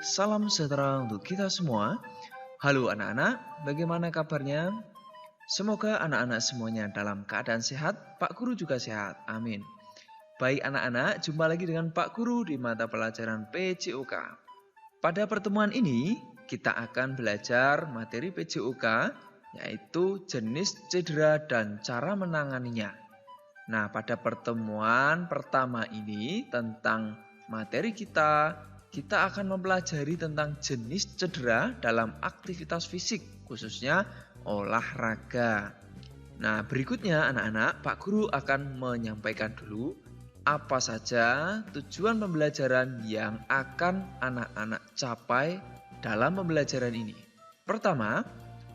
Salam sejahtera untuk kita semua. Halo anak-anak, bagaimana kabarnya? Semoga anak-anak semuanya dalam keadaan sehat, Pak Guru juga sehat, amin. Baik anak-anak, jumpa lagi dengan Pak Guru di mata pelajaran PJOK. Pada pertemuan ini, kita akan belajar materi PJOK, yaitu jenis cedera dan cara menanganinya. Nah, pada pertemuan pertama ini tentang materi kita akan mempelajari tentang jenis cedera dalam aktivitas fisik, khususnya olahraga. Nah, berikutnya anak-anak, Pak Guru akan menyampaikan dulu apa saja tujuan pembelajaran yang akan anak-anak capai dalam pembelajaran ini. Pertama,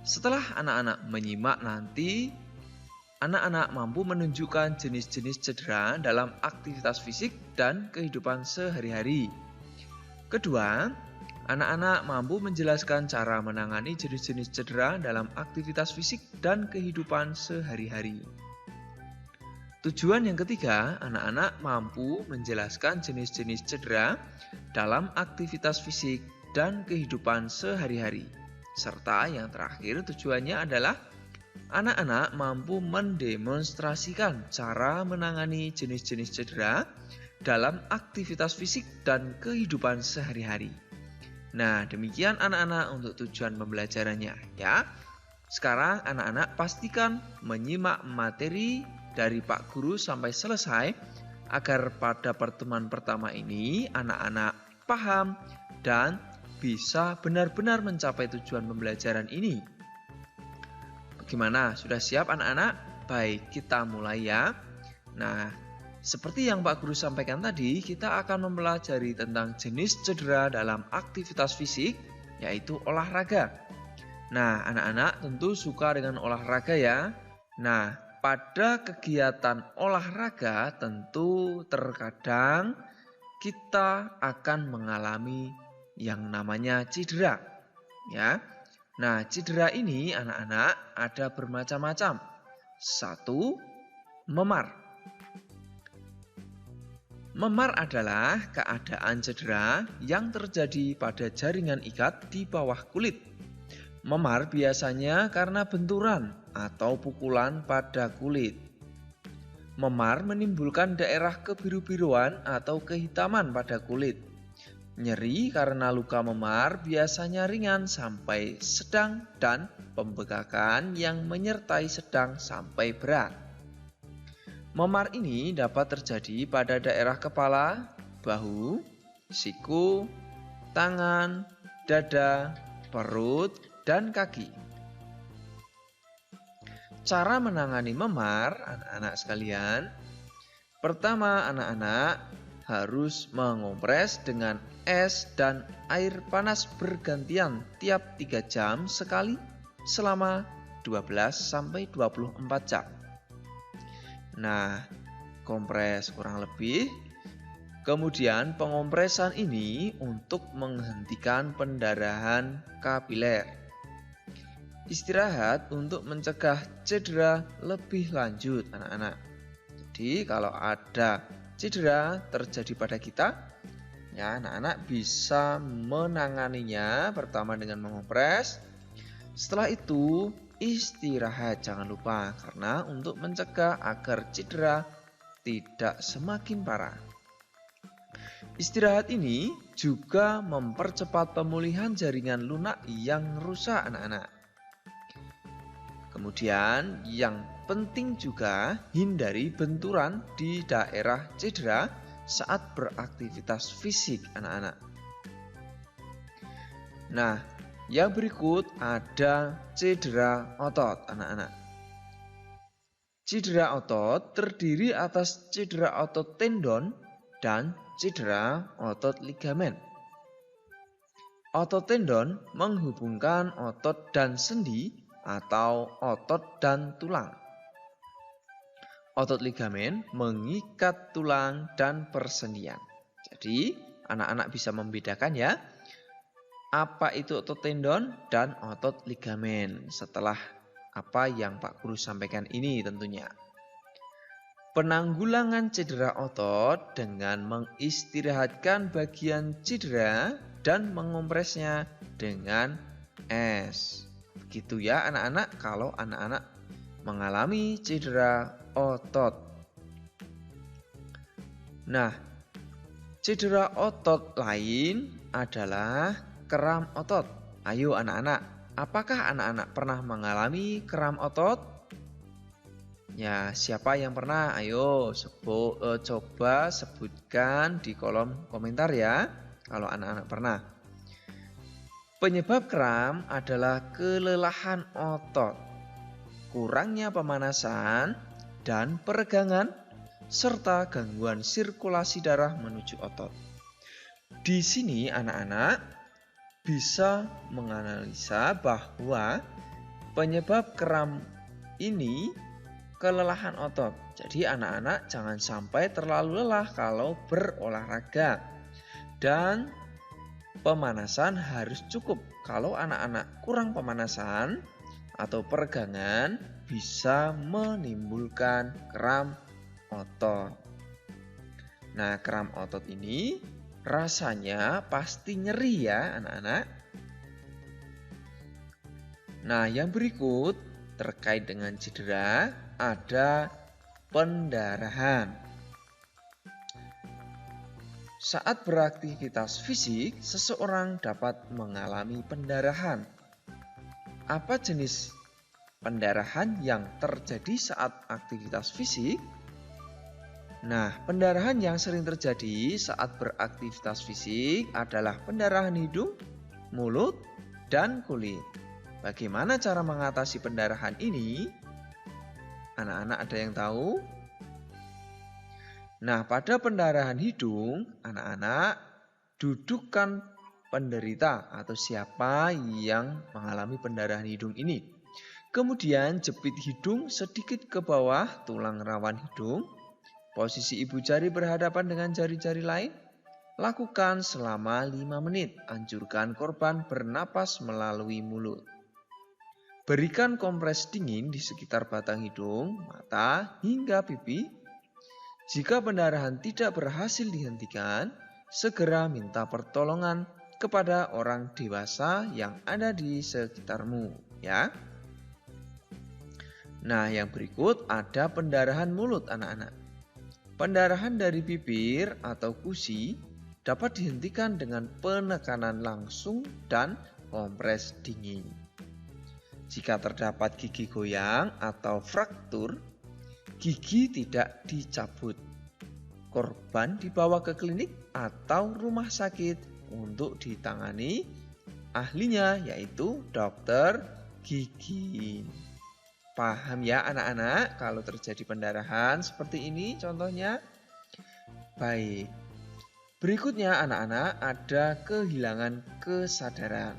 setelah anak-anak menyimak nanti, anak-anak mampu menunjukkan jenis-jenis cedera dalam aktivitas fisik dan kehidupan sehari-hari. Kedua, anak-anak mampu menjelaskan cara menangani jenis-jenis cedera dalam aktivitas fisik dan kehidupan sehari-hari. Tujuan yang ketiga, anak-anak mampu menjelaskan jenis-jenis cedera dalam aktivitas fisik dan kehidupan sehari-hari. Serta yang terakhir tujuannya adalah anak-anak mampu mendemonstrasikan cara menangani jenis-jenis cedera dalam aktivitas fisik dan kehidupan sehari-hari. Nah, demikian anak-anak untuk tujuan pembelajarannya ya. Sekarang anak-anak pastikan menyimak materi dari Pak Guru sampai selesai agar pada pertemuan pertama ini anak-anak paham dan bisa benar-benar mencapai tujuan pembelajaran ini. Bagaimana? Sudah siap anak-anak? Baik, kita mulai ya. Nah, seperti yang Pak Guru sampaikan tadi, kita akan mempelajari tentang jenis cedera dalam aktivitas fisik, yaitu olahraga. Nah, anak-anak tentu suka dengan olahraga ya. Nah, pada kegiatan olahraga tentu terkadang kita akan mengalami yang namanya cedera. Ya. Nah, cedera ini anak-anak ada bermacam-macam. 1. Memar. Memar adalah keadaan cedera yang terjadi pada jaringan ikat di bawah kulit. Memar biasanya karena benturan atau pukulan pada kulit. Memar menimbulkan daerah kebiru-biruan atau kehitaman pada kulit. Nyeri karena luka memar biasanya ringan sampai sedang dan pembekakan yang menyertai sedang sampai berat. Memar ini dapat terjadi pada daerah kepala, bahu, siku, tangan, dada, perut, dan kaki. Cara menangani memar, anak-anak sekalian. Pertama, anak-anak harus mengompres dengan es dan air panas bergantian tiap 3 jam sekali selama 12-24 jam. Nah, kompres kurang lebih. Kemudian pengompresan ini untuk menghentikan pendarahan kapiler. Istirahat untuk mencegah cedera lebih lanjut anak-anak. Jadi kalau ada cedera terjadi pada kita, ya anak-anak bisa menanganinya pertama dengan mengompres. Setelah itu istirahat jangan lupa karena untuk mencegah agar cedera tidak semakin parah. Istirahat ini juga mempercepat pemulihan jaringan lunak yang rusak anak-anak. Kemudian yang penting juga hindari benturan di daerah cedera saat beraktivitas fisik anak-anak. Nah, yang berikut ada cedera otot anak-anak. Cedera otot terdiri atas cedera otot tendon dan cedera otot ligamen. Otot tendon menghubungkan otot dan sendi atau otot dan tulang. Otot ligamen mengikat tulang dan persendian. Jadi anak-anak bisa membedakan ya, apa itu otot tendon dan otot ligamen setelah apa yang Pak Guru sampaikan ini tentunya. Penanggulangan cedera otot dengan mengistirahatkan bagian cedera dan mengompresnya dengan es. Begitu ya anak-anak kalau anak-anak mengalami cedera otot. Nah, cedera otot lain adalah kram otot. Ayo anak-anak, apakah anak-anak pernah mengalami kram otot? Ya, siapa yang pernah? Ayo coba sebutkan di kolom komentar ya, kalau anak-anak pernah. Penyebab kram adalah kelelahan otot, kurangnya pemanasan dan peregangan, serta gangguan sirkulasi darah menuju otot. Di sini anak-anak bisa menganalisa bahwa penyebab kram ini kelelahan otot. Jadi anak-anak jangan sampai terlalu lelah kalau berolahraga. Dan pemanasan harus cukup. Kalau anak-anak kurang pemanasan atau peregangan bisa menimbulkan kram otot. Nah, kram otot ini rasanya pasti nyeri ya anak-anak. Nah, yang berikut terkait dengan cedera ada pendarahan. Saat beraktivitas fisik, seseorang dapat mengalami pendarahan. Apa jenis pendarahan yang terjadi saat aktivitas fisik? Nah, pendarahan yang sering terjadi saat beraktivitas fisik adalah pendarahan hidung, mulut, dan kulit. Bagaimana cara mengatasi pendarahan ini? Anak-anak ada yang tahu? Nah, pada pendarahan hidung, anak-anak dudukkan penderita atau siapa yang mengalami pendarahan hidung ini. Kemudian jepit hidung sedikit ke bawah tulang rawan hidung. Posisi ibu jari berhadapan dengan jari-jari lain. Lakukan selama 5 menit. Anjurkan korban bernapas melalui mulut. Berikan kompres dingin di sekitar batang hidung, mata, hingga pipi. Jika pendarahan tidak berhasil dihentikan, segera minta pertolongan kepada orang dewasa yang ada di sekitarmu, ya. Nah, yang berikut ada pendarahan mulut anak-anak. Pendarahan dari bibir atau gusi dapat dihentikan dengan penekanan langsung dan kompres dingin. Jika terdapat gigi goyang atau fraktur, gigi tidak dicabut. Korban dibawa ke klinik atau rumah sakit untuk ditangani ahlinya, yaitu dokter gigi. Paham ya anak-anak kalau terjadi pendarahan seperti ini contohnya? Baik. Berikutnya anak-anak ada kehilangan kesadaran.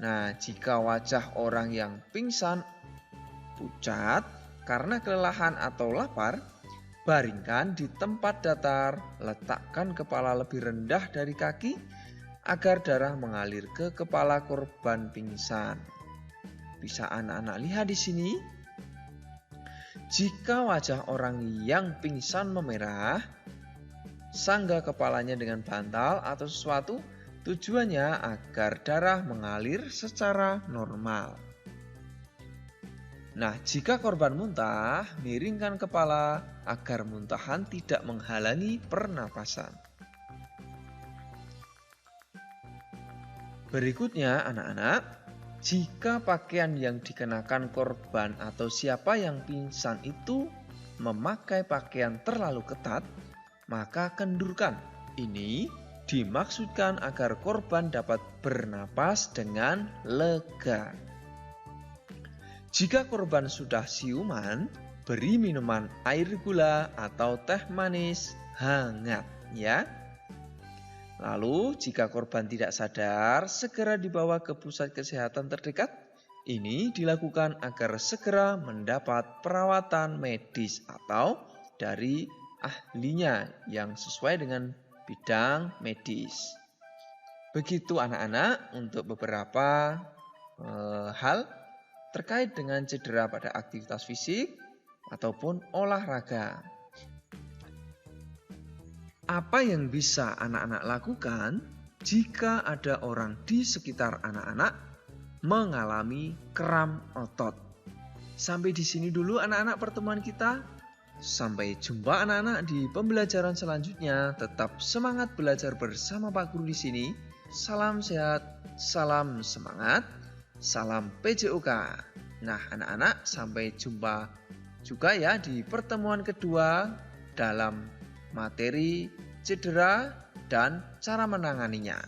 Nah, jika wajah orang yang pingsan pucat karena kelelahan atau lapar, baringkan di tempat datar, letakkan kepala lebih rendah dari kaki agar darah mengalir ke kepala korban pingsan. Bisa anak-anak lihat di sini. Jika wajah orang yang pingsan memerah, sanggah kepalanya dengan bantal atau sesuatu, tujuannya agar darah mengalir secara normal. Nah, jika korban muntah, miringkan kepala agar muntahan tidak menghalangi pernapasan. Berikutnya, anak-anak, jika pakaian yang dikenakan korban atau siapa yang pingsan itu memakai pakaian terlalu ketat, maka kendurkan. Ini dimaksudkan agar korban dapat bernapas dengan lega. Jika korban sudah siuman, beri minuman air gula atau teh manis hangat ya. Lalu jika korban tidak sadar, segera dibawa ke pusat kesehatan terdekat. Ini dilakukan agar segera mendapat perawatan medis atau dari ahlinya yang sesuai dengan bidang medis. Begitu anak-anak untuk beberapa hal terkait dengan cedera pada aktivitas fisik ataupun olahraga. Apa yang bisa anak-anak lakukan jika ada orang di sekitar anak-anak mengalami kram otot? Sampai di sini dulu anak-anak pertemuan kita. Sampai jumpa anak-anak di pembelajaran selanjutnya. Tetap semangat belajar bersama Pak Guru di sini. Salam sehat, salam semangat, salam PJOK. Nah anak-anak, sampai jumpa juga ya di pertemuan kedua dalam materi cedera dan cara menanganinya.